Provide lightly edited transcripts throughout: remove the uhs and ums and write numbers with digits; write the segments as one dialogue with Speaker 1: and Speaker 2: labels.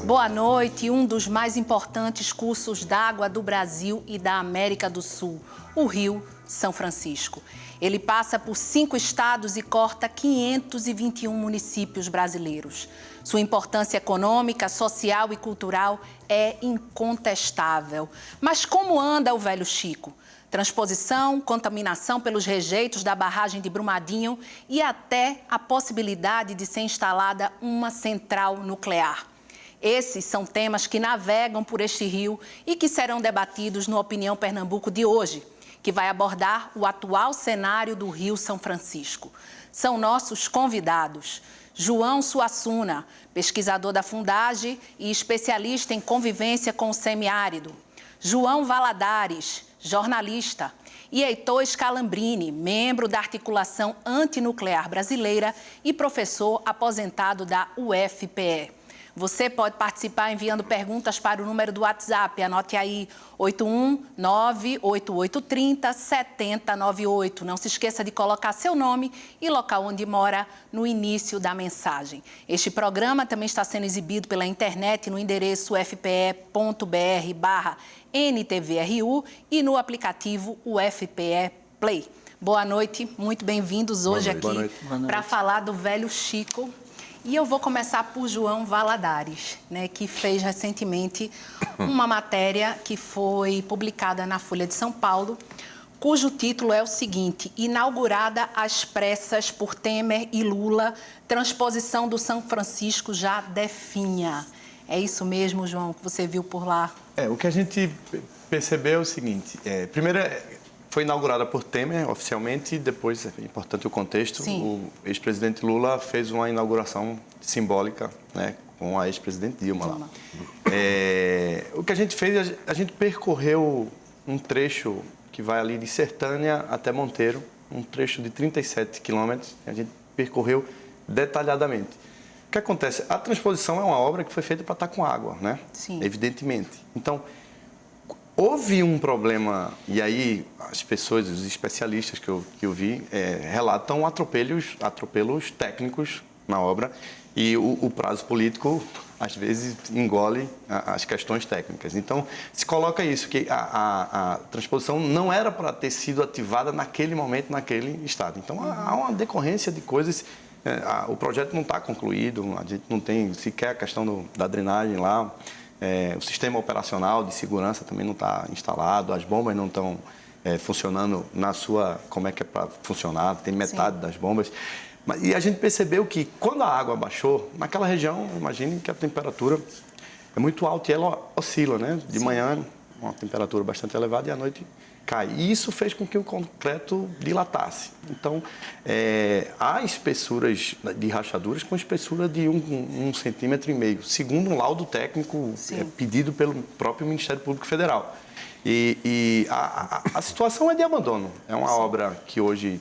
Speaker 1: Boa noite. Um dos mais importantes cursos d'água do Brasil e da América do Sul, o Rio São Francisco. Ele passa por 5 estados e corta 521 municípios brasileiros. Sua importância econômica, social e cultural é incontestável. Mas como anda o Velho Chico? Transposição, contaminação pelos rejeitos da barragem de Brumadinho e até a possibilidade de ser instalada uma central nuclear. Esses são temas que navegam por este rio e que serão debatidos no Opinião Pernambuco de hoje, que vai abordar o atual cenário do Rio São Francisco. São nossos convidados: João Suassuna, pesquisador da Fundage e especialista em convivência com o semiárido; João Valadares, jornalista; e Heitor Scalambrini, membro da Articulação Antinuclear Brasileira e professor aposentado da UFPE. Você pode participar enviando perguntas para o número do WhatsApp. Anote aí, 81988307098. Não se esqueça de colocar seu nome e local onde mora no início da mensagem. Este programa também está sendo exibido pela internet no endereço fpe.br/NTVRU e no aplicativo UFPE Play. Boa noite, muito bem-vindos hoje aqui para falar do Velho Chico. E eu vou começar por João Valadares, que fez recentemente uma matéria que foi publicada na Folha de São Paulo, cujo título é o seguinte: Inaugurada às pressas por Temer e Lula, transposição do São Francisco já definha. É isso mesmo, João, que você viu por lá?
Speaker 2: O que a gente percebeu é o seguinte: primeiro, foi inaugurada por Temer, oficialmente, e depois, é importante o contexto, o ex-presidente Lula fez uma inauguração simbólica, com a ex-presidente Dilma lá. O que a gente fez, a gente percorreu um trecho que vai ali de Sertânia até Monteiro, um trecho de 37 quilômetros, que a gente percorreu detalhadamente. O que acontece? A transposição é uma obra que foi feita para estar com água,
Speaker 1: Sim.
Speaker 2: Evidentemente. Então, houve um problema, e aí as pessoas, os especialistas que eu vi, relatam atropelos técnicos na obra, e o prazo político, às vezes, engole as questões técnicas. Então, se coloca isso, que a transposição não era para ter sido ativada naquele momento, naquele estado. Então, há uma decorrência de coisas. O projeto não está concluído, a gente não tem sequer a questão da drenagem lá. O sistema operacional de segurança também não está instalado, as bombas não estão funcionando na sua... como é que é para funcionar, tem metade das bombas. E a gente percebeu que quando a água baixou, naquela região, imagine que a temperatura é muito alta e ela oscila, De manhã, uma temperatura bastante elevada, e à noite cai. E isso fez com que o concreto dilatasse. Então, há espessuras de rachaduras com espessura de 1,5 centímetro, segundo um laudo técnico pedido pelo próprio Ministério Público Federal. E a situação é de abandono. É uma obra que hoje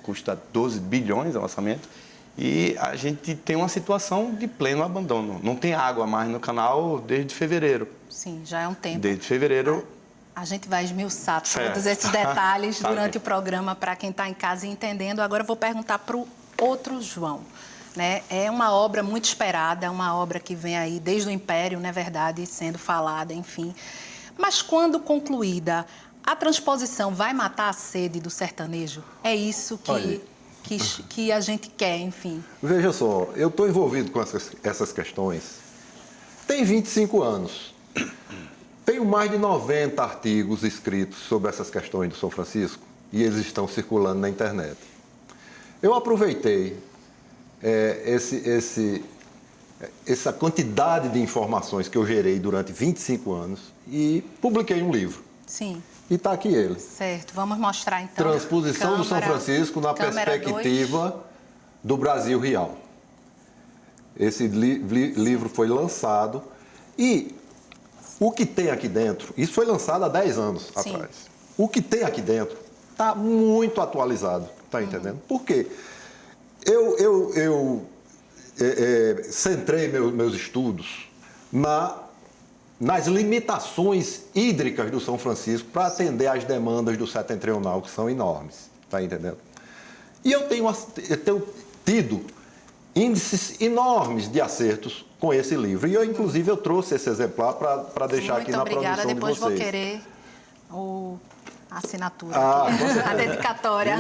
Speaker 2: custa 12 bilhões o orçamento, e a gente tem uma situação de pleno abandono. Não tem água mais no canal desde fevereiro.
Speaker 1: Sim, já é um tempo.
Speaker 2: Desde fevereiro...
Speaker 1: A gente vai esmiuçar todos esses detalhes durante o programa para quem está em casa entendendo. Agora eu vou perguntar para o outro João. É uma obra muito esperada, uma obra que vem aí desde o Império, não é verdade, sendo falada, enfim. Mas quando concluída, a transposição vai matar a sede do sertanejo? É isso que a gente quer, enfim.
Speaker 3: Veja só, eu estou envolvido com essas questões tem 25 anos. Tenho mais de 90 artigos escritos sobre essas questões do São Francisco e eles estão circulando na internet. Eu aproveitei essa quantidade de informações que eu gerei durante 25 anos e publiquei um livro.
Speaker 1: Sim.
Speaker 3: E está aqui ele.
Speaker 1: Certo, vamos mostrar então.
Speaker 3: Transposição do São Francisco na perspectiva do Brasil Real. Esse livro foi lançado e o que tem aqui dentro, isso foi lançado há 10 anos atrás. O que tem aqui dentro está muito atualizado, está entendendo? Por quê? Eu centrei meus estudos nas limitações hídricas do São Francisco para atender às demandas do setentrional, que são enormes, está entendendo? E eu tenho tido índices enormes de acertos com esse livro. E eu, inclusive, eu trouxe esse exemplar para deixar aqui na produção de vocês.
Speaker 1: Muito obrigada. Depois vou querer a assinatura, a dedicatória.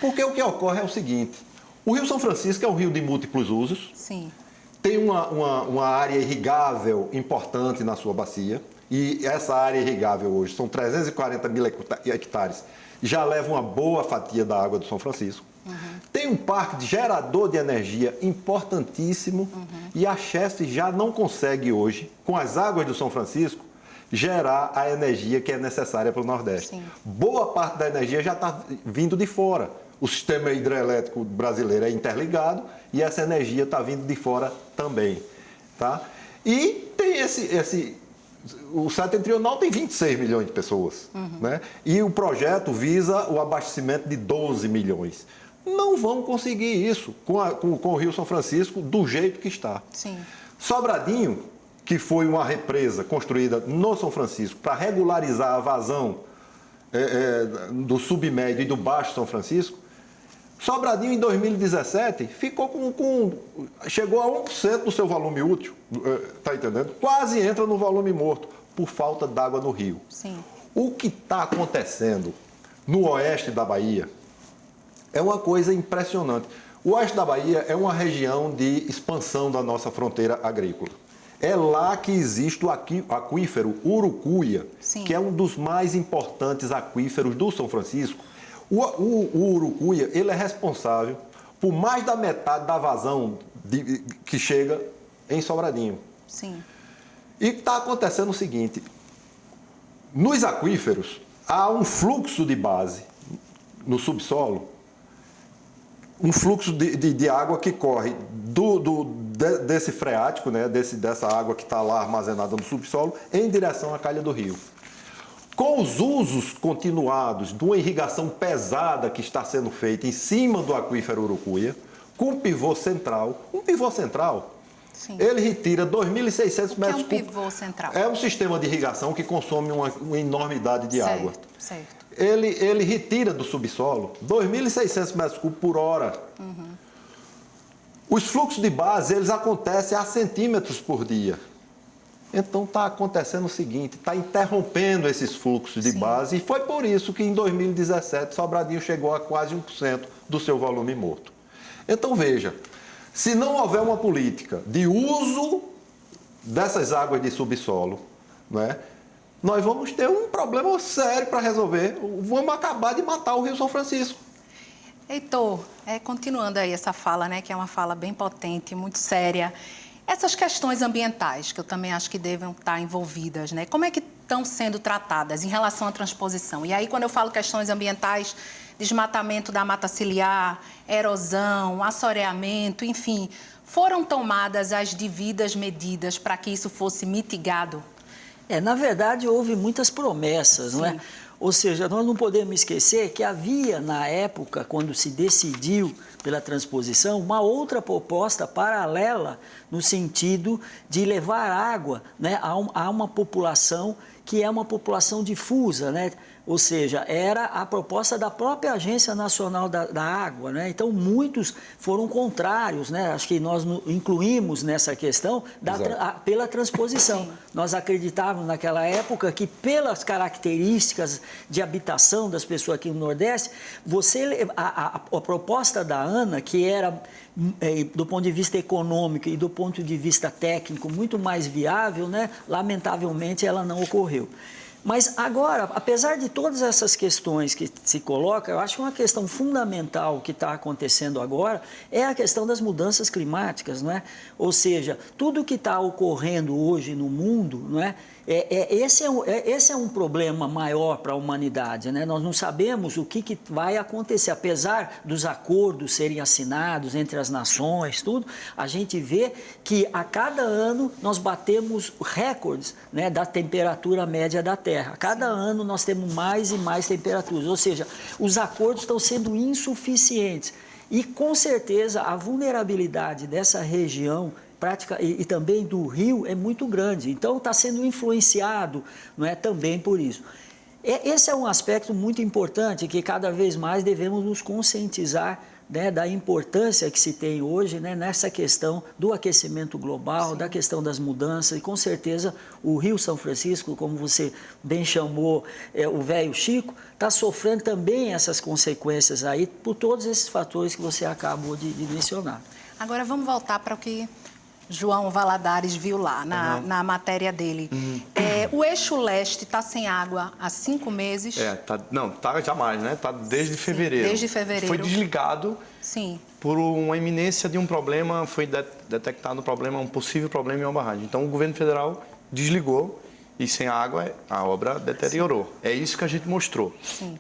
Speaker 3: Porque o que ocorre é o seguinte, o Rio São Francisco é um rio de múltiplos usos.
Speaker 1: Sim.
Speaker 3: Tem uma área irrigável importante na sua bacia. E essa área irrigável hoje são 340 mil hectares. Já leva uma boa fatia da água do São Francisco. Tem um parque gerador de energia importantíssimo e a Chesf já não consegue hoje, com as águas do São Francisco, gerar a energia que é necessária para o Nordeste.
Speaker 1: Sim.
Speaker 3: Boa parte da energia já está vindo de fora. O sistema hidrelétrico brasileiro é interligado e essa energia está vindo de fora também. Tá? E tem o setentrional tem 26 milhões de pessoas. Né? E o projeto visa o abastecimento de 12 milhões. Não vão conseguir isso com o Rio São Francisco do jeito que está.
Speaker 1: Sim.
Speaker 3: Sobradinho, que foi uma represa construída no São Francisco para regularizar a vazão do submédio e do baixo São Francisco, Sobradinho, em 2017, chegou a 1% do seu volume útil, tá entendendo? Quase entra no volume morto, por falta d'água no rio.
Speaker 1: Sim.
Speaker 3: O que está acontecendo no oeste da Bahia é uma coisa impressionante. O oeste da Bahia é uma região de expansão da nossa fronteira agrícola. É lá que existe o aquífero Urucuia,
Speaker 1: Sim.
Speaker 3: que é um dos mais importantes aquíferos do São Francisco. O Urucuia, ele é responsável por mais da metade da vazão que chega em Sobradinho.
Speaker 1: Sim.
Speaker 3: E está acontecendo o seguinte, nos aquíferos há um fluxo de base no subsolo, um fluxo de água que corre desse freático, né, dessa água que está lá armazenada no subsolo, em direção à calha do rio. Com os usos continuados de uma irrigação pesada que está sendo feita em cima do aquífero Urucuia, com um pivô central,
Speaker 1: Sim.
Speaker 3: ele retira 2.600 metros cúbicos.
Speaker 1: O que é um pivô central?
Speaker 3: É um sistema de irrigação que consome uma enormidade de água.
Speaker 1: Certo.
Speaker 3: Ele retira do subsolo 2.600 metros cúbicos por hora. Os fluxos de base, eles acontecem a centímetros por dia. Então está acontecendo o seguinte, está interrompendo esses fluxos de base e foi por isso que em 2017 Sobradinho chegou a quase 1% do seu volume morto. Então veja, se não houver uma política de uso dessas águas de subsolo, né, nós vamos ter um problema sério para resolver. Vamos acabar de matar o Rio São Francisco.
Speaker 1: Heitor, continuando aí essa fala, né, que é uma fala bem potente, muito séria, essas questões ambientais, que eu também acho que devem estar envolvidas, né, como é que estão sendo tratadas em relação à transposição? E aí, quando eu falo questões ambientais, desmatamento da mata ciliar, erosão, assoreamento, enfim, foram tomadas as devidas medidas para que isso fosse mitigado?
Speaker 4: Na verdade, houve muitas promessas, não é? Ou seja, nós não podemos esquecer que havia, na época, quando se decidiu pela transposição, uma outra proposta paralela no sentido de levar água, né, a uma população que é uma população difusa, né? Ou seja, era a proposta da própria Agência Nacional da Água, né? Então, muitos foram contrários, né? Acho que nós incluímos nessa questão pela transposição. Sim. Nós acreditávamos naquela época que, pelas características de habitação das pessoas aqui no Nordeste, a proposta da ANA, que era, do ponto de vista econômico e do ponto de vista técnico, muito mais viável, né? Lamentavelmente, ela não ocorreu. Mas agora, apesar de todas essas questões que se colocam, eu acho que uma questão fundamental que está acontecendo agora é a questão das mudanças climáticas, não é? Ou seja, tudo que está ocorrendo hoje no mundo, não é? Esse é um problema maior para a humanidade, né? Nós não sabemos o que vai acontecer, apesar dos acordos serem assinados entre as nações, tudo, a gente vê que a cada ano nós batemos recordes, né, da temperatura média da Terra. A cada ano nós temos mais e mais temperaturas, ou seja, os acordos estão sendo insuficientes. E, com certeza, a vulnerabilidade dessa região e também do rio é muito grande. Então, está sendo influenciado, não é, também por isso. Esse é um aspecto muito importante que cada vez mais devemos nos conscientizar né, da importância que se tem hoje, né, nessa questão do aquecimento global, da questão das mudanças, e com certeza o Rio São Francisco, como você bem chamou, o velho Chico, está sofrendo também essas consequências aí por todos esses fatores que você acabou de mencionar.
Speaker 1: Agora vamos voltar para o que João Valadares viu lá na matéria dele. O eixo leste está sem água há 5 meses.
Speaker 2: Tá jamais, né? Tá desde fevereiro.
Speaker 1: Desde fevereiro.
Speaker 2: Foi desligado.
Speaker 1: Sim.
Speaker 2: Por uma iminência de um problema, foi detectado um possível problema em uma barragem. Então o governo federal desligou e sem água a obra deteriorou. Sim. É isso que a gente mostrou.
Speaker 1: Sim.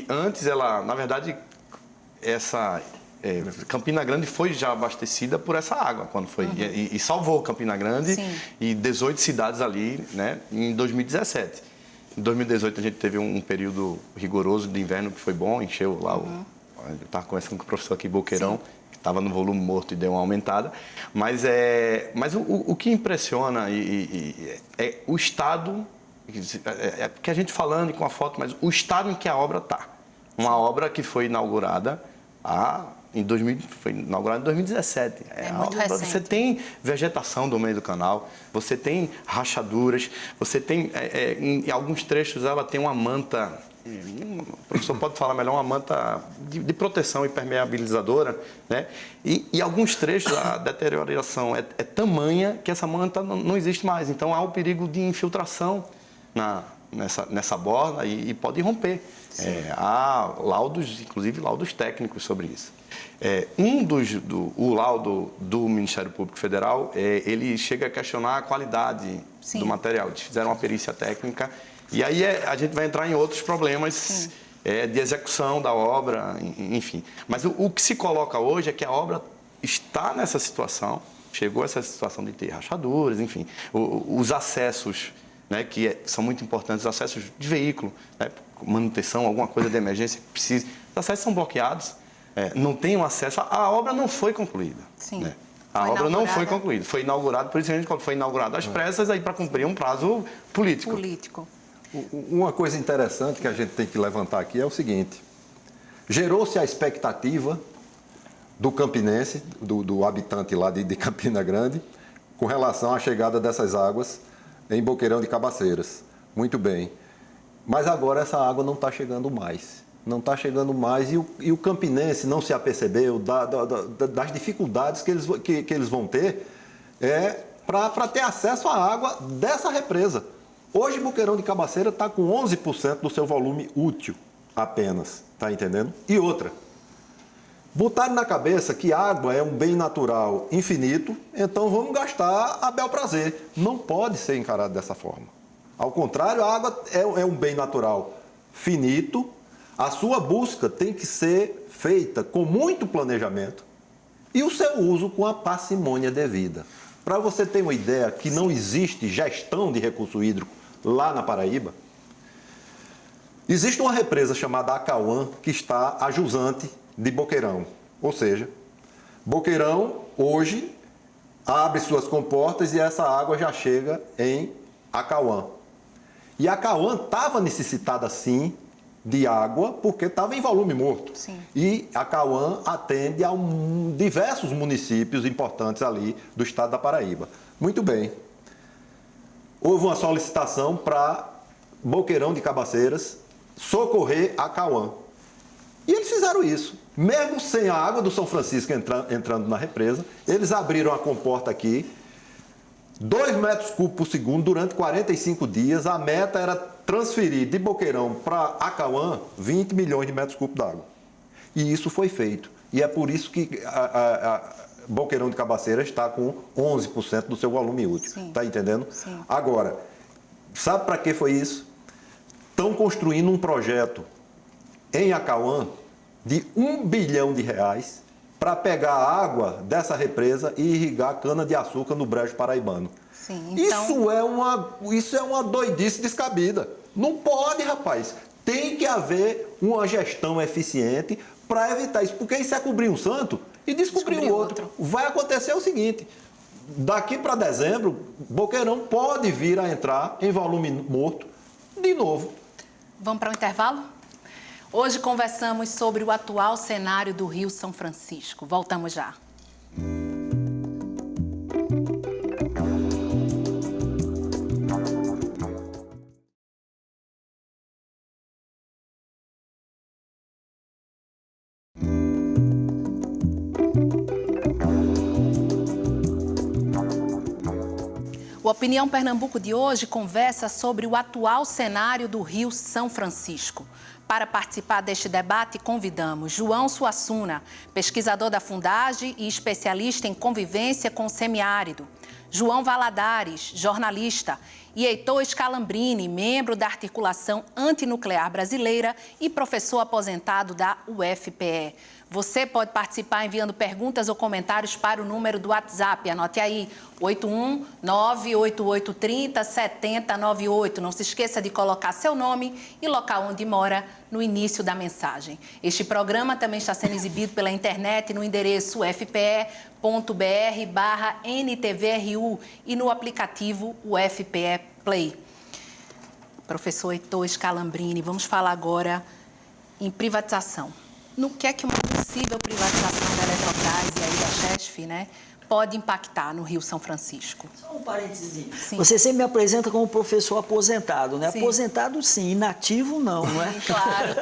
Speaker 2: Antes ela, na verdade, Campina Grande foi já abastecida por essa água quando foi e salvou Campina Grande. Sim. E 18 cidades ali, né, em 2017. Em 2018 a gente teve um período rigoroso de inverno que foi bom, encheu lá eu estava conversando com o professor aqui, Boqueirão, sim, que estava no volume morto e deu uma aumentada. Mas o que impressiona é o estado, porque a gente falando com a foto, mas o estado em que a obra está. Uma obra que foi inaugurada foi inaugurada em 2017.
Speaker 1: Muito recente.
Speaker 2: Você tem vegetação do meio do canal, você tem rachaduras, você tem, em alguns trechos ela tem uma manta, o professor pode falar melhor, uma manta de proteção impermeabilizadora, né? E alguns trechos a deterioração é tamanha que essa manta não existe mais. Então há o perigo de infiltração nessa borda e pode romper. Há laudos, inclusive laudos técnicos sobre isso. O laudo do Ministério Público Federal, ele chega a questionar a qualidade, sim, do material. Eles fizeram uma perícia técnica e aí a gente vai entrar em outros problemas de execução da obra, enfim. Mas o que se coloca hoje é que a obra está nessa situação, chegou a essa situação de ter rachaduras, enfim. Os acessos, né, que são muito importantes, os acessos de veículo, né, manutenção, alguma coisa de emergência que precise. Os acessos são bloqueados, não tem um acesso. A obra não foi concluída.
Speaker 1: Sim.
Speaker 2: Né? A obra não foi concluída. Foi inaugurada, por isso a gente foi inaugurado às pressas aí para cumprir um prazo político.
Speaker 3: Uma coisa interessante que a gente tem que levantar aqui é o seguinte: gerou-se a expectativa do campinense, do habitante lá de Campina Grande, com relação à chegada dessas águas em Boqueirão de Cabaceiras. Muito bem. Mas agora essa água não está chegando mais. Não está chegando mais e o campinense não se apercebeu das dificuldades que eles vão ter para ter acesso à água dessa represa. Hoje, Boqueirão de Cabaceira está com 11% do seu volume útil apenas, está entendendo? E outra, botaram na cabeça que água é um bem natural infinito, então vamos gastar a bel prazer. Não pode ser encarado dessa forma. Ao contrário, a água é um bem natural finito, a sua busca tem que ser feita com muito planejamento e o seu uso com a parcimônia devida. Para você ter uma ideia que não existe gestão de recurso hídrico lá na Paraíba, existe uma represa chamada Acauã que está a jusante de Boqueirão. Ou seja, Boqueirão hoje abre suas comportas e essa água já chega em Acauã. E Acauã estava necessitada sim de água porque estava em volume morto.
Speaker 1: Sim. E
Speaker 3: Acauã atende a diversos municípios importantes ali do estado da Paraíba. Muito bem. Houve uma solicitação para Boqueirão de Cabaceiras socorrer Acauã. E eles fizeram isso. Mesmo sem a água do São Francisco entrando na represa, eles abriram a comporta aqui, 2 metros cúbicos por segundo durante 45 dias. A meta era transferir de Boqueirão para Acauã 20 milhões de metros cúbicos d'água. E isso foi feito. E é por isso que Boqueirão de Cabaceiras está com 11% do seu volume útil. Está entendendo?
Speaker 1: Sim.
Speaker 3: Agora, sabe para que foi isso? Estão construindo um projeto em Acauã de R$1 bilhão para pegar a água dessa represa e irrigar cana-de-açúcar no Brejo Paraibano.
Speaker 1: Sim, então...
Speaker 3: Isso é uma doidice descabida. Não pode, rapaz. Tem que haver uma gestão eficiente para evitar isso. Porque isso é cobrir um santo e descobrir o outro. Vai acontecer o seguinte: daqui para dezembro, Boqueirão pode vir a entrar em volume morto de novo.
Speaker 1: Vamos para o intervalo? Hoje conversamos sobre o atual cenário do Rio São Francisco. Voltamos já. O Opinião Pernambuco de hoje conversa sobre o atual cenário do Rio São Francisco. Para participar deste debate, convidamos João Suassuna, pesquisador da Fundagem e especialista em convivência com o semiárido, João Valadares, jornalista, e Heitor Scalambrini, membro da Articulação Antinuclear Brasileira e professor aposentado da UFPE. Você pode participar enviando perguntas ou comentários para o número do WhatsApp. Anote aí, 81988307098. Não se esqueça de colocar seu nome e local onde mora no início da mensagem. Este programa também está sendo exibido pela internet no endereço ufpe.br/NTVRU e no aplicativo UFPE Play. Professor Heitor Scalambrini, vamos falar agora em privatização. No que é que uma possível privatização da Eletrobras e aí da Chesf, né, pode impactar no Rio São Francisco?
Speaker 4: Só um parênteses. Você sempre me apresenta como professor aposentado, né? Sim. Aposentado sim, inativo não, não é?
Speaker 1: Claro.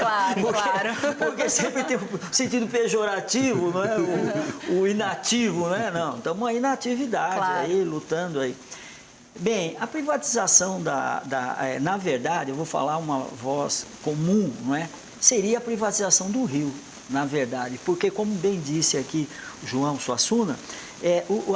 Speaker 4: Porque sempre tem um sentido pejorativo, não é? O inativo, né? Não, estamos aí na atividade, aí, lutando aí. Bem, a privatização na verdade, eu vou falar uma voz comum, não é? Seria a privatização do rio, na verdade, porque, como bem disse aqui o João Suassuna,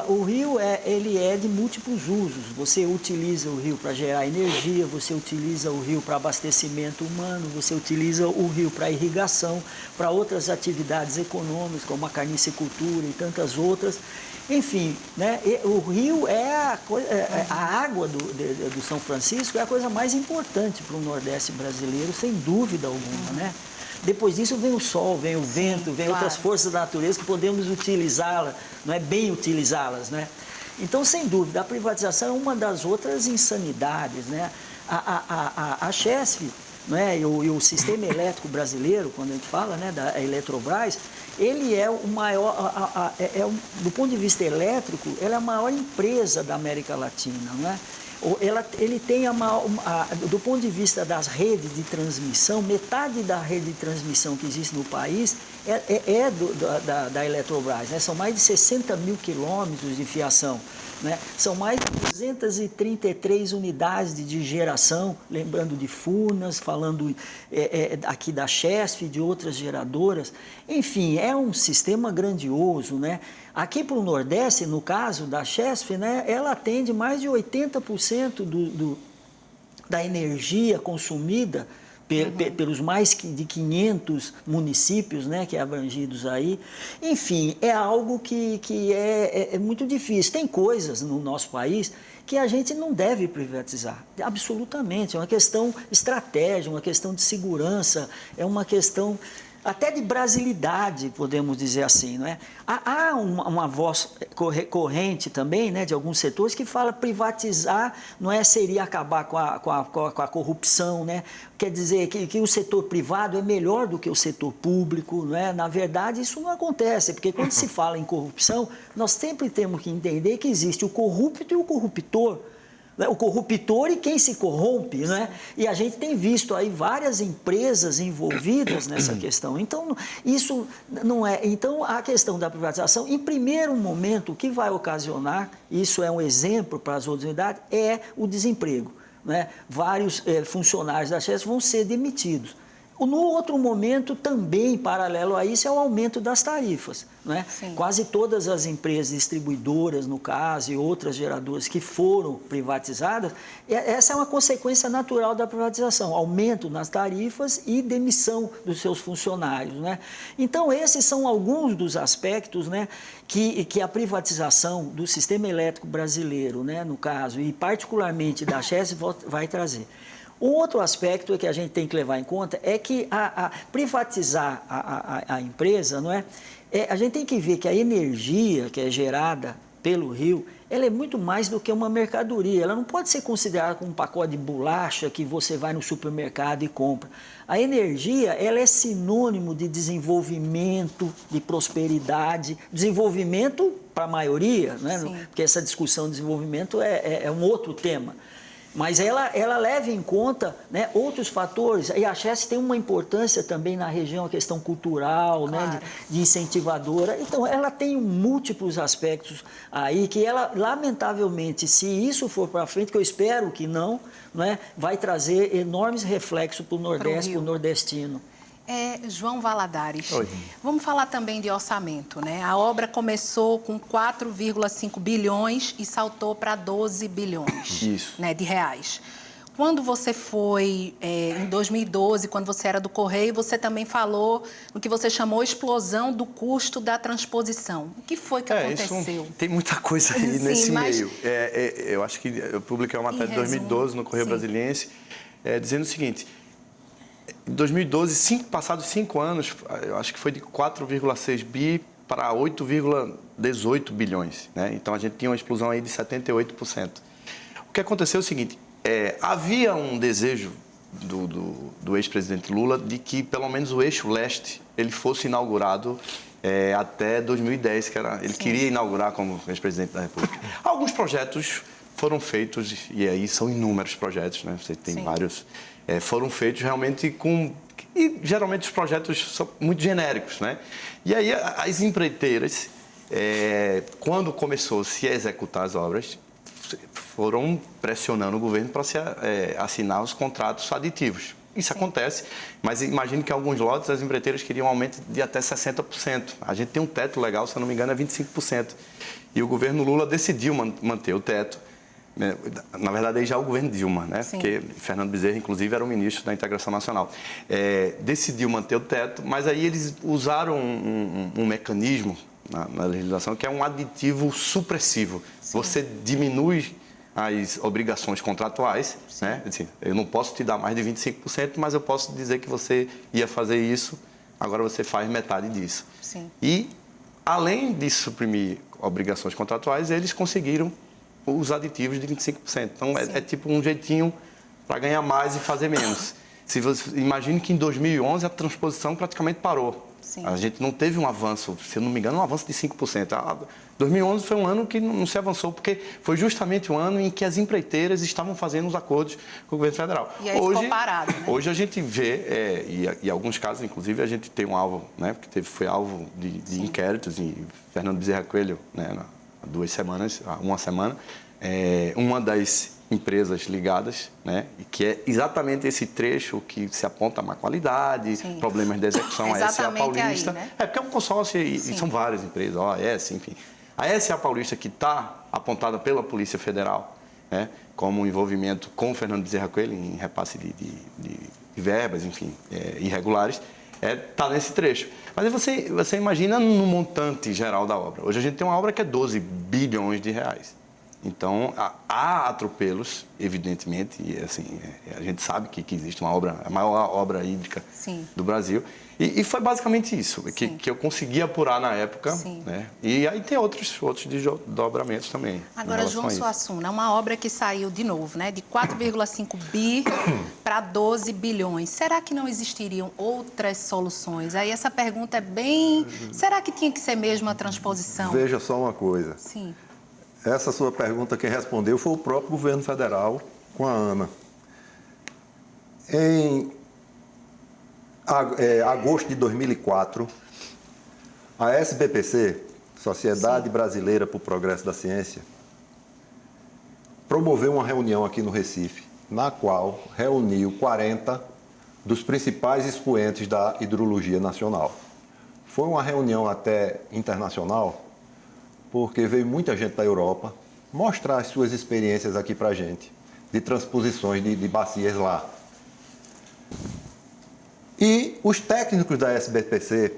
Speaker 4: o rio ele é de múltiplos usos. Você utiliza o rio para gerar energia, você utiliza o rio para abastecimento humano, você utiliza o rio para irrigação, para outras atividades econômicas, como a carnicecultura e tantas outras. Enfim, né, o rio a água do São Francisco é a coisa mais importante para o Nordeste brasileiro, sem dúvida alguma, né? Depois disso vem o sol, vem o vento, vem outras forças da natureza que podemos utilizá-las, não é bem utilizá-las, né? Então, sem dúvida, a privatização é uma das outras insanidades, né? A Chesf, né, e o sistema elétrico brasileiro, quando a gente fala, né, da Eletrobras, ele é o maior, do ponto de vista elétrico, ela é a maior empresa da América Latina, não é? Ele tem do ponto de vista das redes de transmissão, metade da rede de transmissão que existe no país da Eletrobras, né? São mais de 60 mil quilômetros de fiação, né? São mais de 233 unidades de geração, lembrando de Furnas, falando aqui da Chesf, de outras geradoras. Enfim, é um sistema grandioso, né? Aqui para o Nordeste, no caso da Chesf, né, ela atende mais de 80% da energia consumida pelos mais de 500 municípios, né, que é abrangidos aí. Enfim, é algo que é muito difícil. Tem coisas no nosso país que a gente não deve privatizar, absolutamente. É uma questão estratégica, uma questão de segurança, é uma questão até de brasilidade, podemos dizer assim, não é? Há uma voz corrente também, né, de alguns setores que fala privatizar seria acabar com a corrupção, né? Quer dizer que o setor privado é melhor do que o setor público, não é? Na verdade, isso não acontece, porque quando se fala em corrupção, nós sempre temos que entender que existe o corrupto e o corruptor. O corruptor e quem se corrompe, né? E a gente tem visto aí várias empresas envolvidas nessa questão. Então, isso não é... Então, a questão da privatização, em primeiro momento, o que vai ocasionar, isso é um exemplo para as outras unidades, é o desemprego, né? Vários funcionários da Chesf vão ser demitidos. No outro momento, também, paralelo a isso, é o aumento das tarifas, né? Quase todas as empresas distribuidoras, no caso, e outras geradoras que foram privatizadas, essa é uma consequência natural da privatização, aumento nas tarifas e demissão dos seus funcionários, né? Então, esses são alguns dos aspectos, né, que a privatização do sistema elétrico brasileiro, né, no caso, e particularmente da Chesf, vai trazer. Um outro aspecto que a gente tem que levar em conta é que privatizar a empresa, não é? A gente tem que ver que a energia que é gerada pelo rio, ela é muito mais do que uma mercadoria. Ela não pode ser considerada como um pacote de bolacha que você vai no supermercado e compra. A energia, ela é sinônimo de desenvolvimento, de prosperidade, desenvolvimento para a maioria, né? Porque essa discussão de desenvolvimento é um outro tema. Mas ela leva em conta, né, outros fatores. E a Chess tem uma importância também na região, a questão cultural,
Speaker 1: claro,
Speaker 4: né, de incentivadora. Então, ela tem múltiplos aspectos aí que ela, lamentavelmente, se isso for para frente, que eu espero que não, né, vai trazer enormes reflexos para o Nordeste, para o nordestino.
Speaker 1: João Valadares,
Speaker 2: Oi.
Speaker 1: Vamos falar também de orçamento, né? A obra começou com 4,5 bilhões e saltou para 12 bilhões
Speaker 2: Isso.
Speaker 1: Né, de reais. Quando você foi, em 2012, quando você era do Correio, você também falou no que você chamou explosão do custo da transposição. O que foi que aconteceu?
Speaker 2: Isso, tem muita coisa aí nesse meio. Eu acho que eu publiquei uma matéria em 2012 no Correio Brasiliense, dizendo o seguinte: em 2012, passados 5 anos, eu acho que foi de 4,6 bi para 8,18 bilhões. Né? Então, a gente tinha uma explosão aí de 78%. O que aconteceu é o seguinte: havia um desejo do ex-presidente Lula de que, pelo menos, o eixo leste ele fosse inaugurado até 2010, ele queria inaugurar como ex-presidente da República. Alguns projetos foram feitos, e aí são inúmeros projetos, né? Você tem vários... foram feitos realmente e geralmente os projetos são muito genéricos, né? E aí as empreiteiras, quando começou-se a executar as obras, foram pressionando o governo para se assinar os contratos aditivos. Isso acontece, mas imagine que em alguns lotes as empreiteiras queriam um aumento de até 60%. A gente tem um teto legal, se eu não me engano, é 25%. E o governo Lula decidiu manter o teto. Na verdade, aí já é o governo Dilma, né? Porque Fernando Bezerra, inclusive, era o ministro da Integração Nacional. Decidiu manter o teto, mas aí eles usaram um mecanismo na legislação que é um aditivo supressivo. Você diminui as obrigações contratuais, né? Assim, eu não posso te dar mais de 25%, mas eu posso dizer que você ia fazer isso, agora você faz metade disso. E, além de suprimir obrigações contratuais, eles conseguiram os aditivos de 25%. Então, é tipo um jeitinho para ganhar mais e fazer menos. Se você imagine que em 2011 a transposição praticamente parou. A gente não teve um avanço, se eu não me engano, um avanço de 5%. 2011 foi um ano que não se avançou, porque foi justamente o ano em que as empreiteiras estavam fazendo os acordos com o governo federal.
Speaker 1: E aí ficou parado, né?
Speaker 2: Hoje a gente vê, e em alguns casos, inclusive, a gente tem um alvo, né, porque foi alvo de inquéritos, e Fernando Bezerra Coelho, né, há 2 semanas, há uma semana, uma das empresas ligadas, né, e que é exatamente esse trecho que se aponta a má qualidade, problemas de execução, a SA Paulista. Aí, né? Porque é um consórcio e são várias empresas, a OAS, enfim. A SA Paulista, que está apontada pela Polícia Federal, né, como um envolvimento com o Fernando Bezerra Coelho em repasse de verbas, enfim, irregulares, está nesse trecho. Mas aí você imagina no montante geral da obra. Hoje a gente tem uma obra que é 12 bilhões de reais. Então, há atropelos, evidentemente, e assim, a gente sabe que existe uma obra, a maior obra hídrica do Brasil. E foi basicamente isso que eu consegui apurar na época. Né? E aí tem outros desdobramentos também.
Speaker 1: Agora, João Suassuna, uma obra que saiu de novo, né, de 4,5 bi para 12 bilhões. Será que não existiriam outras soluções? Aí essa pergunta é bem... Será que tinha que ser mesmo a transposição?
Speaker 3: Veja só uma coisa. Essa sua pergunta, quem respondeu foi o próprio governo federal com a ANA. Em agosto de 2004, a SBPC, Sociedade Brasileira para o Progresso da Ciência, promoveu uma reunião aqui no Recife, na qual reuniu 40 dos principais expoentes da hidrologia nacional. Foi uma reunião até internacional, porque veio muita gente da Europa mostrar as suas experiências aqui para a gente, de transposições de bacias lá. E os técnicos da SBPC,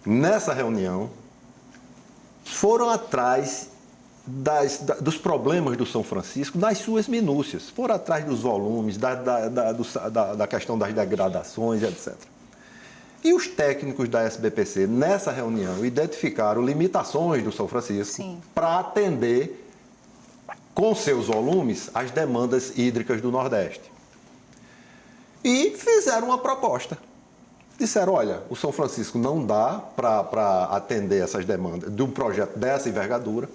Speaker 3: nessa reunião, foram atrás dos problemas do São Francisco, nas suas minúcias. Foram atrás dos volumes, da questão das degradações, etc. E os técnicos da SBPC, nessa reunião, identificaram limitações do São Francisco para atender, com seus volumes, as demandas hídricas do Nordeste. E fizeram uma proposta. Disseram, olha, o São Francisco não dá para atender essas demandas de um projeto dessa envergadura.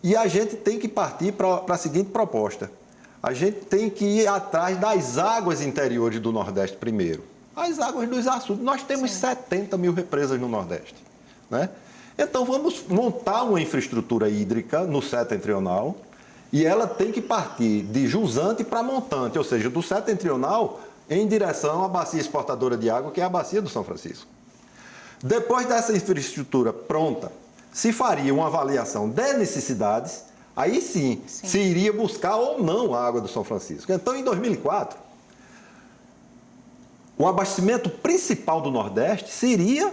Speaker 3: E a gente tem que partir para a seguinte proposta. A gente tem que ir atrás das águas interiores do Nordeste primeiro. As águas dos açudes. Nós temos 70 mil represas no Nordeste, né? Então, vamos montar uma infraestrutura hídrica no setentrional e ela tem que partir de jusante para montante, ou seja, do setentrional em direção à bacia exportadora de água, que é a bacia do São Francisco. Depois dessa infraestrutura pronta, se faria uma avaliação de necessidades, aí sim, se iria buscar ou não a água do São Francisco. Então, em 2004, o abastecimento principal do Nordeste seria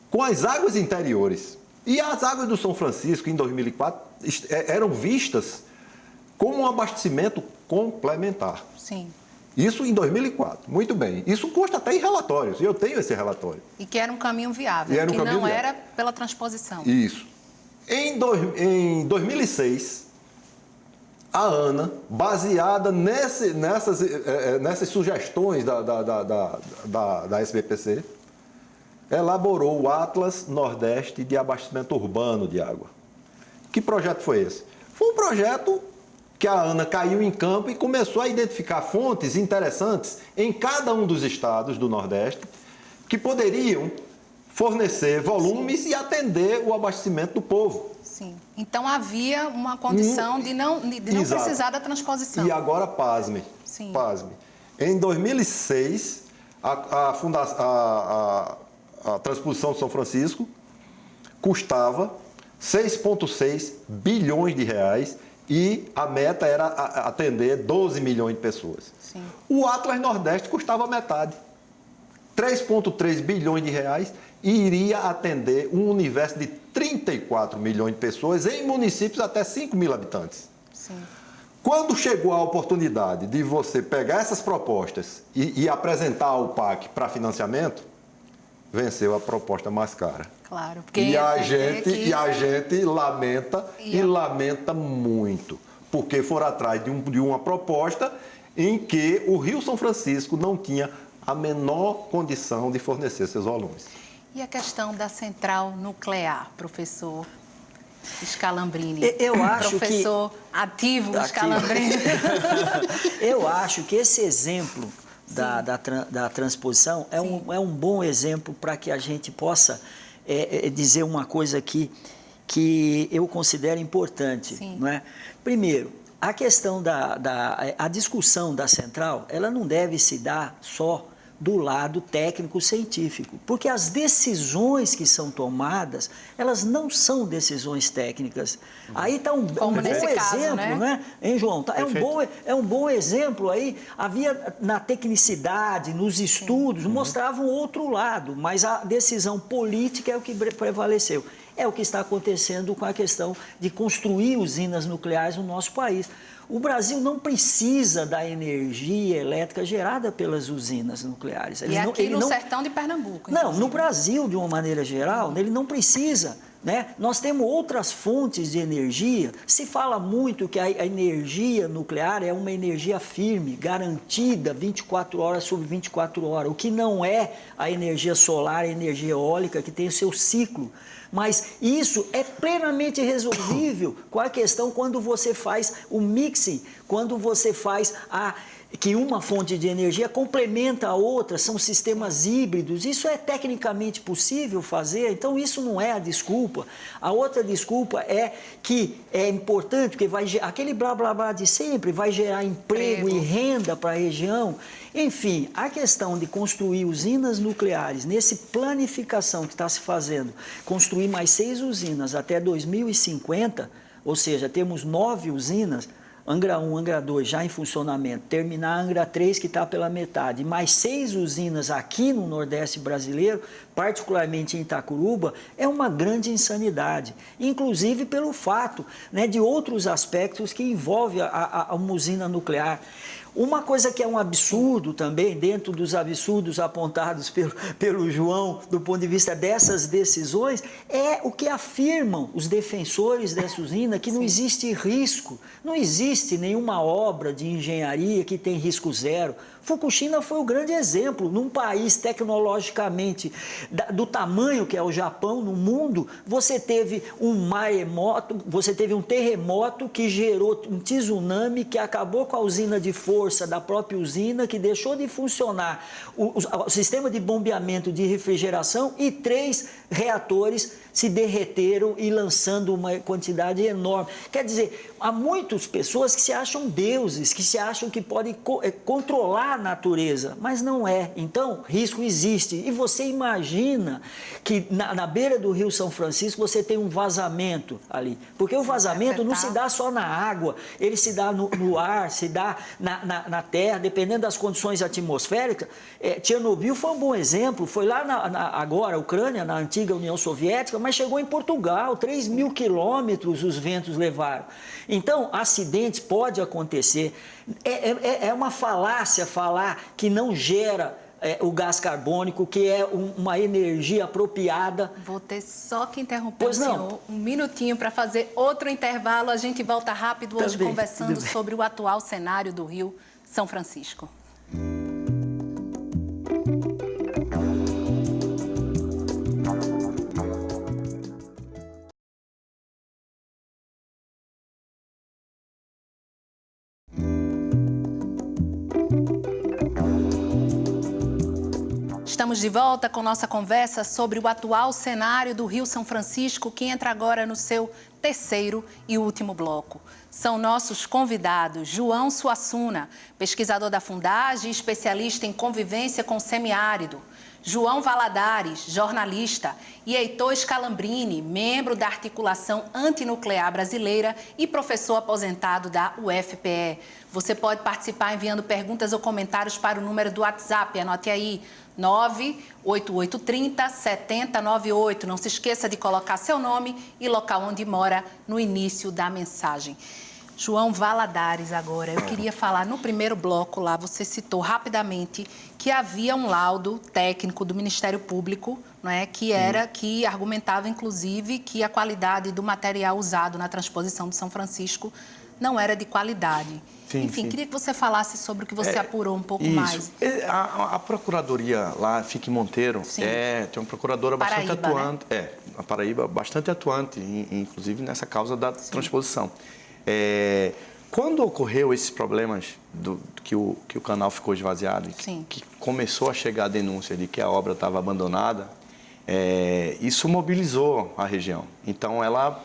Speaker 3: com as águas interiores. E as águas do São Francisco, em 2004, eram vistas como um abastecimento complementar.
Speaker 1: Sim.
Speaker 3: Isso em 2004. Muito bem. Isso consta até em relatórios. E eu tenho esse relatório.
Speaker 1: E que era um caminho viável, que não era pela transposição.
Speaker 3: Isso. Em 2006, a ANA, baseada nessas sugestões da SBPC, elaborou o Atlas Nordeste de Abastecimento Urbano de Água. Que projeto foi esse? Foi um projeto que a ANA caiu em campo e começou a identificar fontes interessantes em cada um dos estados do Nordeste que poderiam fornecer volumes e atender o abastecimento do povo.
Speaker 1: Sim. Então havia uma condição de não precisar da transposição.
Speaker 3: E agora, pasme.
Speaker 1: Sim.
Speaker 3: Pasme. Em 2006, a transposição de São Francisco custava 6,6 bilhões de reais e a meta era atender 12 milhões de pessoas.
Speaker 1: Sim.
Speaker 3: O Atlas Nordeste custava metade, 3,3 bilhões de reais, e iria atender um universo de 34 milhões de pessoas em municípios até 5 mil habitantes.
Speaker 1: Sim.
Speaker 3: Quando chegou a oportunidade de você pegar essas propostas e apresentar ao PAC para financiamento, venceu a proposta mais cara.
Speaker 1: Claro. Porque
Speaker 3: E a gente lamenta e lamenta muito, porque foram atrás de uma proposta em que o Rio São Francisco não tinha a menor condição de fornecer seus volumes.
Speaker 1: E a questão da central nuclear, professor Scalambrini?
Speaker 4: Eu acho
Speaker 1: professor ativo Scalambrini.
Speaker 4: Eu acho que esse exemplo da transposição é um bom exemplo para que a gente possa dizer uma coisa aqui que eu considero importante. Não é? Primeiro, a questão a discussão da central, ela não deve se dar só do lado técnico-científico, porque as decisões que são tomadas, elas não são decisões técnicas. Aí está um bom exemplo, né? Hein, João? É um bom exemplo aí. Havia na tecnicidade, nos estudos, mostrava um outro lado, mas a decisão política é o que prevaleceu. É o que está acontecendo com a questão de construir usinas nucleares no nosso país. O Brasil não precisa da energia elétrica gerada pelas usinas nucleares.
Speaker 1: Aqui no sertão de Pernambuco.
Speaker 4: Não, no Brasil, de uma maneira geral, ele não precisa. Né? Nós temos outras fontes de energia. Se fala muito que a energia nuclear é uma energia firme, garantida 24 horas sobre 24 horas, o que não é a energia solar, a energia eólica, que tem o seu ciclo. Mas isso é plenamente resolvível com a questão quando você faz o mixing, quando você faz que uma fonte de energia complementa a outra, são sistemas híbridos. Isso é tecnicamente possível fazer, então isso não é a desculpa. A outra desculpa é que é importante, porque aquele blá blá blá de sempre vai gerar emprego e renda para a região. Enfim, a questão de construir usinas nucleares, nessa planificação que está se fazendo, construir mais 6 usinas até 2050, ou seja, temos 9 usinas, Angra 1, Angra 2 já em funcionamento, terminar Angra 3 que está pela metade, mais 6 usinas aqui no Nordeste brasileiro, particularmente em Itacuruba, é uma grande insanidade. Inclusive pelo fato, né, de outros aspectos que envolvem uma usina nuclear. Uma coisa que é um absurdo também, dentro dos absurdos apontados pelo João, do ponto de vista dessas decisões, é o que afirmam os defensores dessa usina, que não existe risco, não existe nenhuma obra de engenharia que tem risco zero. Fukushima foi o grande exemplo. Num país tecnologicamente do tamanho que é o Japão no mundo, você teve um maremoto, você teve um terremoto que gerou um tsunami que acabou com a usina de força da própria usina, que deixou de funcionar o sistema de bombeamento de refrigeração e 3 reatores se derreteram e lançando uma quantidade enorme. Quer dizer, há muitas pessoas que se acham deuses, que se acham que podem controlar a natureza, mas não é. Então, risco existe. E você imagina que na beira do Rio São Francisco você tem um vazamento ali. Porque o vazamento não se dá só na água, ele se dá no ar, se dá na terra, dependendo das condições atmosféricas. Chernobyl foi um bom exemplo, foi lá agora, Ucrânia, na antiga União Soviética, mas chegou em Portugal, 3.000 quilômetros os ventos levaram. Então, acidentes podem acontecer. É uma falácia falar que não gera o gás carbônico, que é uma energia apropriada.
Speaker 1: Vou ter só que interromper o senhor um minutinho para fazer outro intervalo. A gente volta rápido hoje conversando sobre o atual cenário do Rio São Francisco. Estamos de volta com nossa conversa sobre o atual cenário do Rio São Francisco, que entra agora no seu terceiro e último bloco. São nossos convidados João Suassuna, pesquisador da Fundage e especialista em convivência com o semiárido, João Valadares, jornalista, e Heitor Scalambrini, membro da Articulação Antinuclear Brasileira e professor aposentado da UFPE. Você pode participar enviando perguntas ou comentários para o número do WhatsApp, anote aí, 98830-7098. Não se esqueça de colocar seu nome e local onde mora no início da mensagem. João Valadares, agora, eu queria falar, no primeiro bloco lá, você citou rapidamente que havia um laudo técnico do Ministério Público, não é, que argumentava, inclusive, que a qualidade do material usado na transposição de São Francisco não era de qualidade.
Speaker 2: Sim,
Speaker 1: enfim, queria que você falasse sobre o que você apurou um pouco mais.
Speaker 2: A Procuradoria lá, Fique Monteiro, tem uma procuradora bastante atuante, né? A Paraíba, bastante atuante, inclusive nessa causa da transposição. Quando ocorreu esses problemas que o canal ficou esvaziado, que começou a chegar a denúncia de que a obra estava abandonada, isso mobilizou a região. Então, ela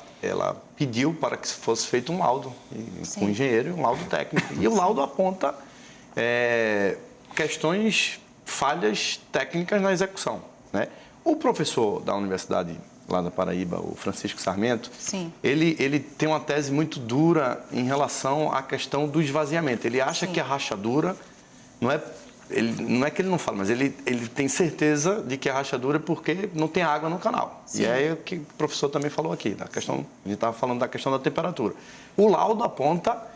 Speaker 2: pediu para que fosse feito um laudo com o engenheiro e um laudo técnico. E o laudo aponta falhas técnicas na execução, né? O professor da Universidade lá da Paraíba, o Francisco Sarmento, ele tem uma tese muito dura em relação à questão do esvaziamento. Ele acha que a rachadura não é que ele não fala, mas ele tem certeza de que a rachadura é porque não tem água no canal. E é o que o professor também falou aqui, a gente estava falando da questão da temperatura. O laudo aponta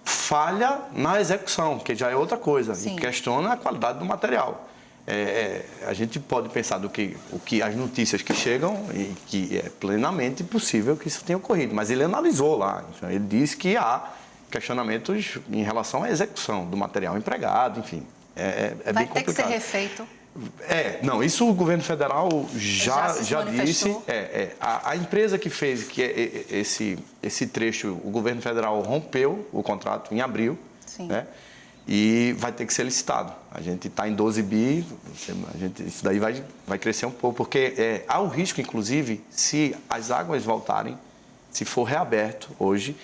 Speaker 2: falha na execução, que já é outra coisa, e questiona a qualidade do material. A gente pode pensar as notícias que chegam e que é plenamente possível que isso tenha ocorrido, mas ele analisou lá, ele disse que há questionamentos em relação à execução do material empregado, enfim.
Speaker 1: Vai
Speaker 2: bem complicado.
Speaker 1: Ter que ser refeito.
Speaker 2: Não, isso o governo federal já disse. A empresa que fez esse trecho, o governo federal rompeu o contrato em abril, né? E vai ter que ser licitado. A gente está em 12 bi, isso daí vai crescer um pouco, porque há o risco, inclusive, se as águas voltarem, se for reaberto hoje,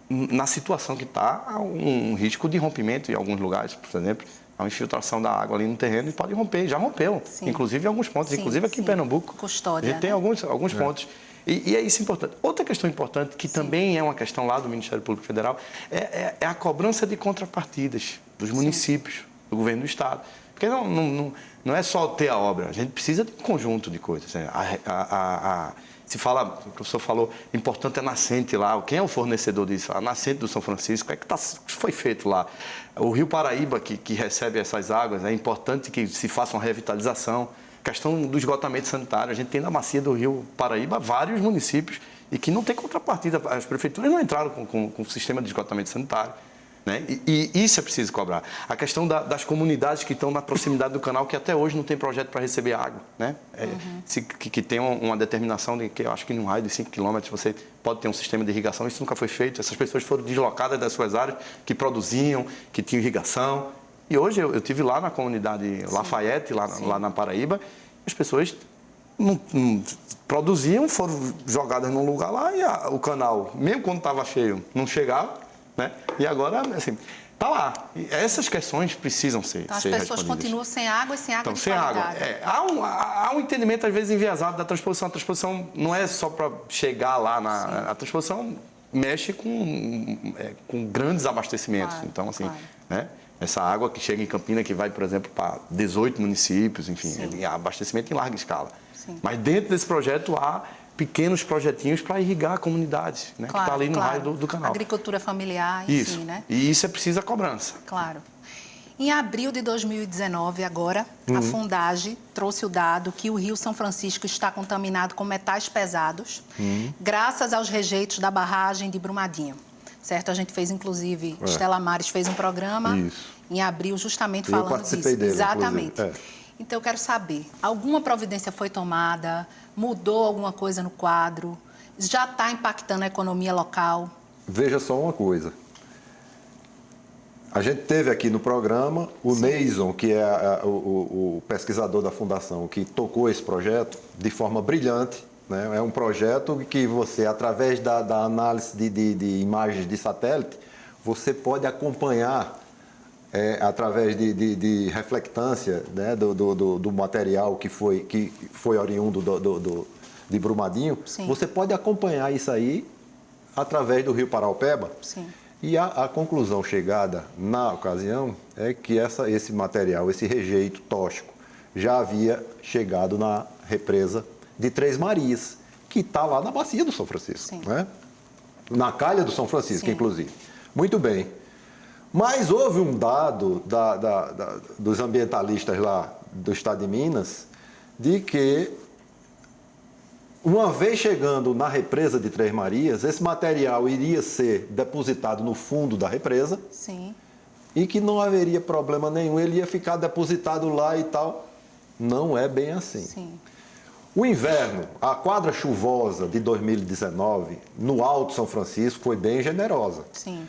Speaker 2: na situação que está, há um risco de rompimento em alguns lugares, por exemplo. Há uma infiltração da água ali no terreno e pode romper, já rompeu, inclusive em alguns pontos, inclusive aqui em Pernambuco.
Speaker 1: Custódia,
Speaker 2: a gente tem alguns pontos. E é isso importante. Outra questão importante, que também é uma questão lá do Ministério Público Federal, é a cobrança de contrapartidas dos municípios, do governo do Estado. Porque não é só ter a obra, a gente precisa de um conjunto de coisas. Se fala, o professor falou, importante é a nascente lá. Quem é o fornecedor disso? A nascente do São Francisco. O que foi feito lá? O Rio Paraíba, que recebe essas águas, é importante que se faça uma revitalização. Questão do esgotamento sanitário. A gente tem na bacia do Rio Paraíba vários municípios e que não tem contrapartida. As prefeituras não entraram com o sistema de esgotamento sanitário. Né? E isso é preciso cobrar. A questão das comunidades que estão na proximidade do canal, que até hoje não tem projeto para receber água. Né? Que tem uma determinação de que eu acho que num raio de 5 quilômetros você pode ter um sistema de irrigação. Isso nunca foi feito. Essas pessoas foram deslocadas das suas áreas, que produziam, que tinham irrigação. E hoje eu estive lá na comunidade Lafayette, lá na Paraíba, as pessoas não produziam, foram jogadas num lugar lá e o canal, mesmo quando estava cheio, não chegava. Né? E agora, assim, está lá. E essas questões precisam ser
Speaker 1: Então, as
Speaker 2: ser
Speaker 1: pessoas
Speaker 2: respondidas.
Speaker 1: continuam sem água e sem água de
Speaker 2: Sem
Speaker 1: qualidade.
Speaker 2: água. Há um entendimento, às vezes, enviesado da transposição. A transposição não é só para chegar lá. A transposição mexe com grandes abastecimentos.
Speaker 1: Claro,
Speaker 2: então, assim, né? Essa água que chega em Campina, que vai, por exemplo, para 18 municípios, enfim, abastecimento em larga escala. Sim. Mas dentro desse projeto há pequenos projetinhos para irrigar comunidades, né?
Speaker 1: Claro,
Speaker 2: que está ali no raio do canal.
Speaker 1: Agricultura familiar, enfim,
Speaker 2: isso.
Speaker 1: né?
Speaker 2: E isso é preciso a cobrança.
Speaker 1: Claro. Em abril de 2019, agora, a Fundage trouxe o dado que o Rio São Francisco está contaminado com metais pesados, graças aos rejeitos da barragem de Brumadinho. Certo? A gente fez, inclusive, Estela Mares fez um programa em abril justamente falando disso.
Speaker 3: Dele,
Speaker 1: exatamente. Então, eu quero saber, alguma providência foi tomada? Mudou alguma coisa no quadro? Já está impactando a economia local?
Speaker 3: Veja só uma coisa. A gente teve aqui no programa o Neison, que é o pesquisador da Fundação, que tocou esse projeto de forma brilhante. Né? É um projeto que você, através da análise de imagens de satélite, você pode acompanhar, através de reflectância, né? do material que foi oriundo de Brumadinho, você pode acompanhar isso aí através do Rio Paraopeba.
Speaker 1: Sim.
Speaker 3: E a conclusão chegada na ocasião é que esse material, esse rejeito tóxico, já havia chegado na represa de Três Marias, que está lá na bacia do São Francisco, né? Na calha do São Francisco, inclusive. Muito bem. Mas houve um dado dos ambientalistas lá do estado de Minas, de que, uma vez chegando na represa de Três Marias, esse material iria ser depositado no fundo da represa.
Speaker 1: Sim.
Speaker 3: E que não haveria problema nenhum, ele ia ficar depositado lá e tal. Não é bem assim.
Speaker 1: Sim.
Speaker 3: O inverno, a quadra chuvosa de 2019, no Alto São Francisco, foi bem generosa.
Speaker 1: Sim.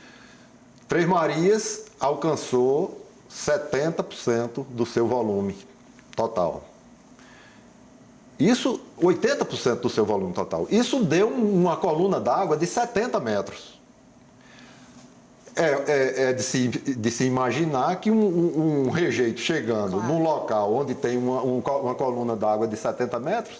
Speaker 3: Três Marias alcançou 70% do seu volume total. Isso, 80% do seu volume total. Isso deu uma coluna d'água de 70 metros. De se imaginar que um rejeito chegando num local onde tem uma coluna d'água de 70 metros,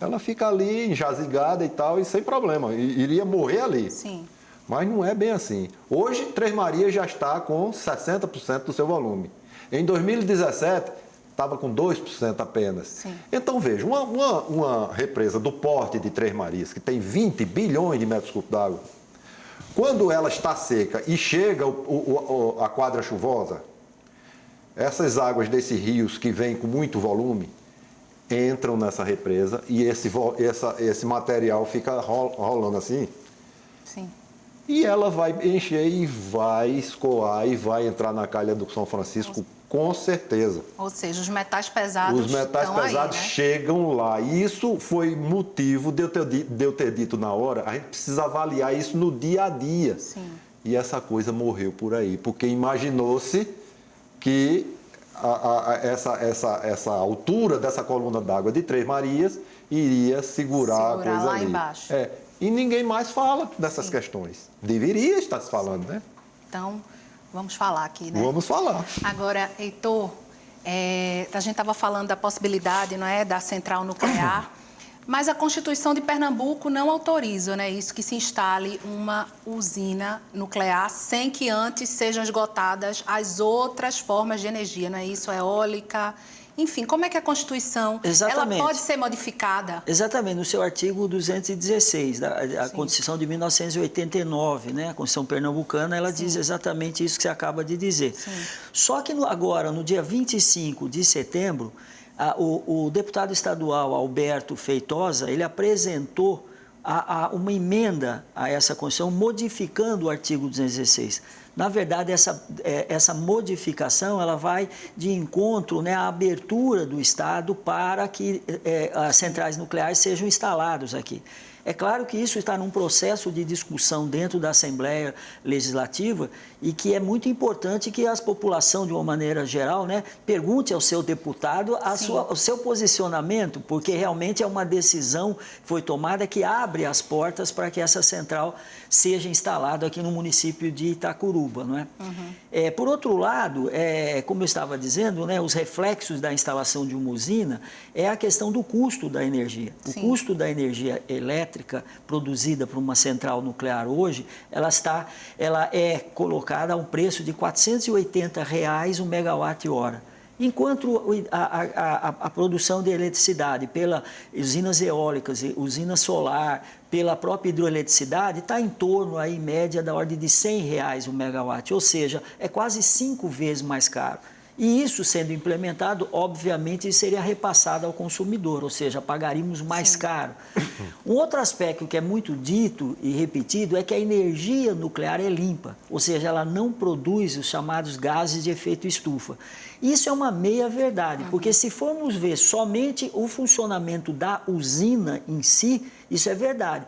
Speaker 3: ela fica ali enjazigada e tal, e sem problema, iria morrer ali.
Speaker 1: Sim.
Speaker 3: Mas não é bem assim. Hoje, Três Marias já está com 60% do seu volume. Em 2017, estava com 2% apenas.
Speaker 1: Sim.
Speaker 3: Então, veja, uma represa do porte de Três Marias, que tem 20 bilhões de metros cúbicos d'água, quando ela está seca e chega a quadra chuvosa, essas águas desses rios que vêm com muito volume entram nessa represa e esse material fica rolando assim.
Speaker 1: Sim.
Speaker 3: E ela vai encher e vai escoar e vai entrar na calha do São Francisco, com certeza.
Speaker 1: Ou seja, os metais pesados
Speaker 3: Os metais pesados
Speaker 1: aí, né?
Speaker 3: chegam lá. E isso foi motivo de eu ter dito na hora, a gente precisa avaliar isso no dia a dia.
Speaker 1: Sim.
Speaker 3: E essa coisa morreu por aí, porque imaginou-se que essa altura dessa coluna d'água de Três Marias iria segurar a coisa
Speaker 1: lá
Speaker 3: ali.
Speaker 1: Embaixo.
Speaker 3: E ninguém mais fala dessas questões. Deveria estar se falando, né?
Speaker 1: Então, vamos falar aqui, né?
Speaker 3: Vamos falar.
Speaker 1: Agora, Heitor, a gente estava falando da possibilidade, não é, da central nuclear, Mas a Constituição de Pernambuco não autoriza, né, isso, que se instale uma usina nuclear sem que antes sejam esgotadas as outras formas de energia, não é isso? Eólica, enfim, como é que a Constituição ela pode ser modificada?
Speaker 4: Exatamente, no seu artigo 216, da Constituição de 1989, né, a Constituição pernambucana, ela diz exatamente isso que você acaba de dizer. Sim. Só que agora, no dia 25 de setembro, o deputado estadual Alberto Feitosa, ele apresentou uma emenda a essa Constituição, modificando o artigo 216. Na verdade, essa modificação ela vai de encontro, né, à abertura do Estado para que as centrais nucleares sejam instaladas aqui. É claro que isso está num processo de discussão dentro da Assembleia Legislativa e que é muito importante que a população, de uma maneira geral, né, pergunte ao seu deputado o seu posicionamento, porque realmente é uma decisão que foi tomada que abre as portas para que essa central seja instalada aqui no município de Itacuruba, não é? Uhum. Por outro lado, como eu estava dizendo, né, os reflexos da instalação de uma usina é a questão do custo da energia. O custo da energia elétrica produzida por uma central nuclear hoje, ela é colocada a um preço de R$ 480 o megawatt-hora. Enquanto a produção de eletricidade pelas usinas eólicas, usina solar, pela própria hidroeletricidade, está em torno, aí, em média, da ordem de R$ 100 o megawatt, ou seja, é quase 5 vezes mais caro. E isso sendo implementado, obviamente, seria repassado ao consumidor, ou seja, pagaríamos mais caro. Um outro aspecto que é muito dito e repetido é que a energia nuclear é limpa, ou seja, ela não produz os chamados gases de efeito estufa. Isso é uma meia-verdade, porque se formos ver somente o funcionamento da usina em si, isso é verdade.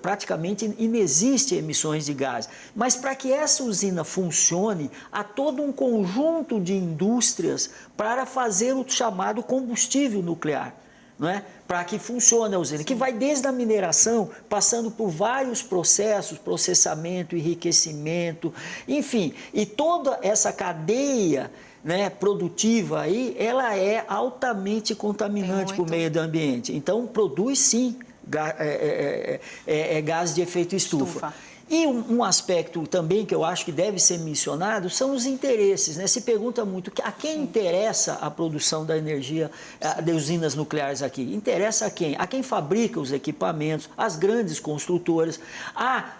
Speaker 4: Praticamente inexiste emissões de gás. Mas para que essa usina funcione, há todo um conjunto de indústrias para fazer o chamado combustível nuclear, não é? Para que funcione a usina, que vai desde a mineração, passando por vários processos, processamento, enriquecimento, enfim, e toda essa cadeia, né, produtiva aí, ela é altamente contaminante para o meio ambiente. Então, produz sim gás de efeito estufa. E um aspecto também que eu acho que deve ser mencionado são os interesses, né? Se pergunta muito a quem interessa a produção da energia de usinas nucleares aqui. Interessa a quem? A quem fabrica os equipamentos, às grandes construtoras,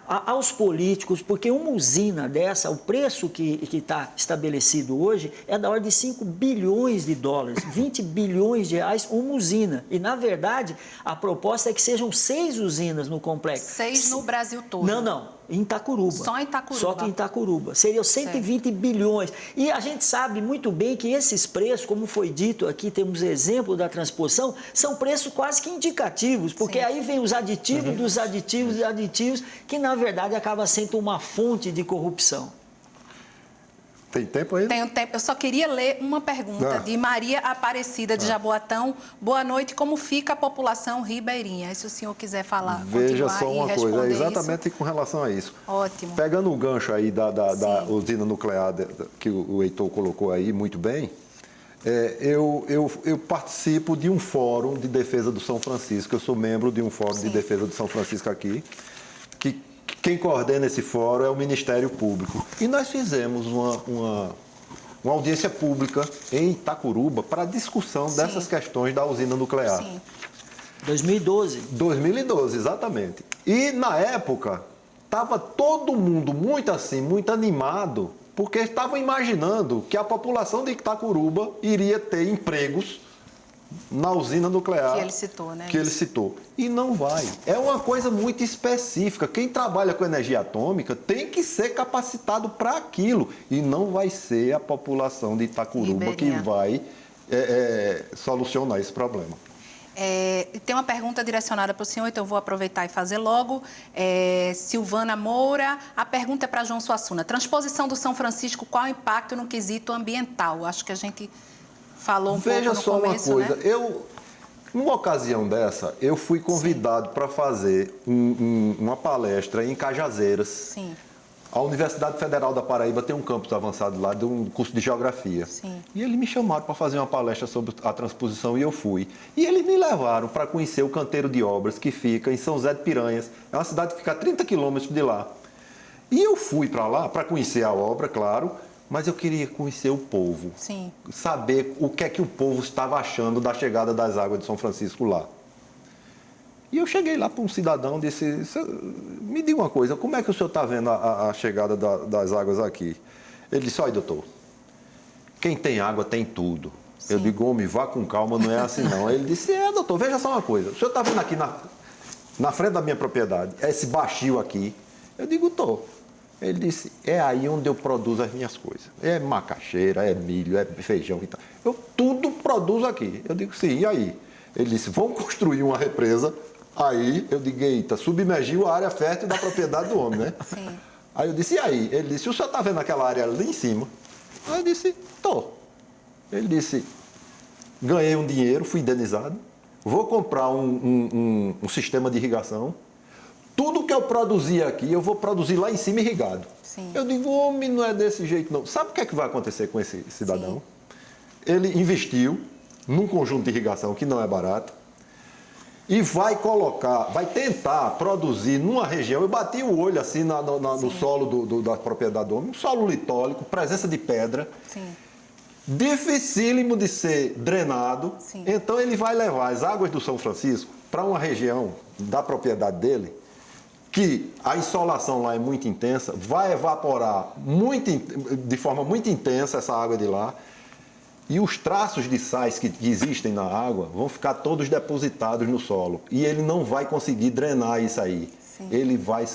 Speaker 4: aos políticos, porque uma usina dessa, o preço que está estabelecido hoje é da ordem de 5 bilhões de dólares, 20 bilhões de reais uma usina. E, na verdade, a proposta é que sejam 6 usinas no complexo.
Speaker 1: 6 no Brasil todo?
Speaker 4: Não. Em Itacuruba.
Speaker 1: Só em Itacuruba.
Speaker 4: Só que em Itacuruba. Seriam 120 bilhões. E a gente sabe muito bem que esses preços, como foi dito aqui, temos exemplo da transposição, são preços quase que indicativos, porque aí vem os aditivos dos aditivos e aditivos, que na verdade acaba sendo uma fonte de corrupção.
Speaker 3: Tem tempo aí?
Speaker 1: Tenho tempo. Eu só queria ler uma pergunta de Maria Aparecida de Jaboatão. Boa noite, como fica a população ribeirinha? Se o senhor quiser falar,
Speaker 3: veja só uma coisa, exatamente com relação a isso.
Speaker 1: Ótimo.
Speaker 3: Pegando o gancho aí da usina nuclear que o Heitor colocou aí muito bem, eu participo de um fórum de defesa do São Francisco, eu sou membro de um fórum de defesa do São Francisco aqui, que quem coordena esse fórum é o Ministério Público. E nós fizemos uma audiência pública em Itacuruba para a discussão dessas questões da usina nuclear.
Speaker 4: Sim. 2012.
Speaker 3: 2012, exatamente. E, na época, estava todo mundo muito animado, porque estavam imaginando que a população de Itacuruba iria ter empregos na usina nuclear
Speaker 1: que ele citou, né?
Speaker 3: Que ele citou. E não vai. É uma coisa muito específica. Quem trabalha com energia atômica tem que ser capacitado para aquilo. E não vai ser a população de Itacuruba que vai solucionar esse problema.
Speaker 1: Tem uma pergunta direcionada para o senhor, então eu vou aproveitar e fazer logo. Silvana Moura, a pergunta é para João Suassuna. Transposição do São Francisco, qual o impacto no quesito ambiental? Acho que a gente falou pouco no começo,
Speaker 3: Veja só uma coisa,
Speaker 1: né?
Speaker 3: Numa ocasião dessa, eu fui convidado para fazer uma palestra em Cajazeiras, A Universidade Federal da Paraíba tem um campus avançado lá, de um curso de geografia.
Speaker 1: Sim.
Speaker 3: E eles me chamaram para fazer uma palestra sobre a transposição e eu fui. E eles me levaram para conhecer o canteiro de obras que fica em São José de Piranhas. É uma cidade que fica a 30 quilômetros de lá. E eu fui para lá para conhecer a obra, claro, mas eu queria conhecer o povo.
Speaker 1: Sim.
Speaker 3: Saber o que é que o povo estava achando da chegada das águas de São Francisco lá. E eu cheguei lá para um cidadão e disse, me diga uma coisa, como é que o senhor está vendo a chegada das águas aqui? Ele disse, olha, doutor, quem tem água tem tudo. Sim. Eu digo, homem, vá com calma, não é assim não. Ele disse, doutor, veja só uma coisa, o senhor está vendo aqui na frente da minha propriedade, esse baixio aqui? Eu digo, estou. Ele disse, é aí onde eu produzo as minhas coisas. É macaxeira, é milho, é feijão e tal. Eu tudo produzo aqui. Eu digo, sim, e aí? Ele disse, vamos construir uma represa. Aí eu digo, eita, submergiu a área fértil da propriedade do homem, né?
Speaker 1: Sim. Aí
Speaker 3: eu disse, e aí? Ele disse, o senhor está vendo aquela área ali em cima? Aí eu disse, tô. Ele disse, ganhei um dinheiro, fui indenizado, vou comprar um sistema de irrigação. Tudo que eu produzi aqui, eu vou produzir lá em cima irrigado.
Speaker 1: Sim.
Speaker 3: Eu digo, homem, não é desse jeito não. Sabe o que é que vai acontecer com esse cidadão? Sim. Ele investiu num conjunto de irrigação que não é barato, e vai tentar produzir numa região, eu bati o olho assim no solo da propriedade do homem, um solo litólico, presença de pedra,
Speaker 1: Sim.
Speaker 3: dificílimo de ser drenado.
Speaker 1: Sim.
Speaker 3: Então ele vai levar as águas do São Francisco para uma região da propriedade dele, que a insolação lá é muito intensa, vai evaporar de forma muito intensa essa água de lá, e os traços de sais que existem na água vão ficar todos depositados no solo. E ele não vai conseguir drenar isso aí.
Speaker 1: Sim.
Speaker 3: Ele vai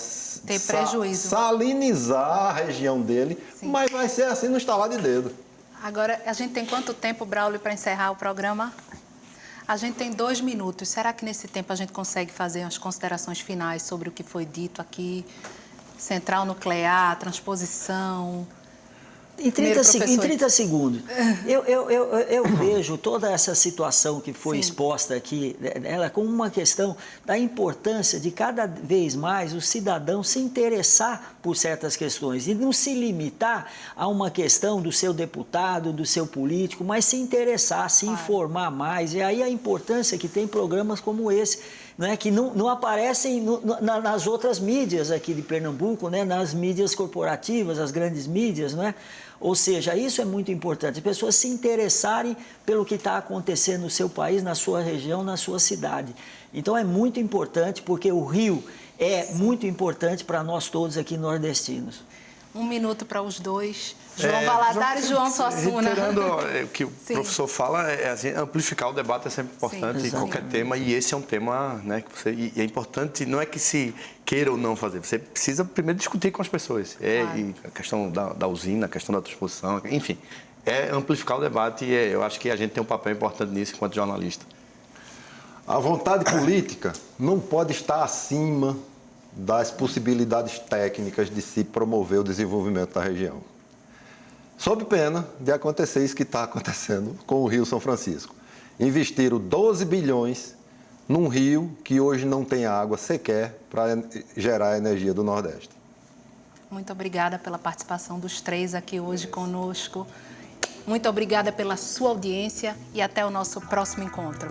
Speaker 1: ter prejuízo.
Speaker 3: Salinizar a região dele, Sim. mas vai ser assim no estalar de dedo.
Speaker 1: Agora, a gente tem quanto tempo, Braulio, para encerrar o programa? A gente tem 2 minutos. Será que nesse tempo a gente consegue fazer as considerações finais sobre o que foi dito aqui? Central nuclear, transposição...
Speaker 4: Em 30 segundos. Eu vejo toda essa situação que foi Sim. exposta aqui, ela como uma questão da importância de cada vez mais o cidadão se interessar por certas questões e não se limitar a uma questão do seu deputado, do seu político, mas se interessar, se informar mais. E aí a importância que tem programas como esse, né, que não aparecem nas outras mídias aqui de Pernambuco, né, nas mídias corporativas, as grandes mídias, né? Ou seja, isso é muito importante, as pessoas se interessarem pelo que está acontecendo no seu país, na sua região, na sua cidade. Então é muito importante, porque o rio é muito importante para nós todos aqui nordestinos.
Speaker 1: 1 minuto para os dois. João Valadares e João Suassuna.
Speaker 2: Reiterando o que o Sim. professor fala, assim, amplificar o debate é sempre importante em qualquer tema, e esse é um tema, né, que é importante, não é que se queira ou não fazer, você precisa primeiro discutir com as pessoas. E a questão da usina, a questão da transposição, enfim, é amplificar o debate e eu acho que a gente tem um papel importante nisso enquanto jornalista.
Speaker 3: A vontade política não pode estar acima das possibilidades técnicas de se promover o desenvolvimento da região. Sob pena de acontecer isso que está acontecendo com o Rio São Francisco. Investiram 12 bilhões num rio que hoje não tem água sequer para gerar a energia do Nordeste.
Speaker 1: Muito obrigada pela participação dos 3 aqui hoje conosco. Muito obrigada pela sua audiência e até o nosso próximo encontro.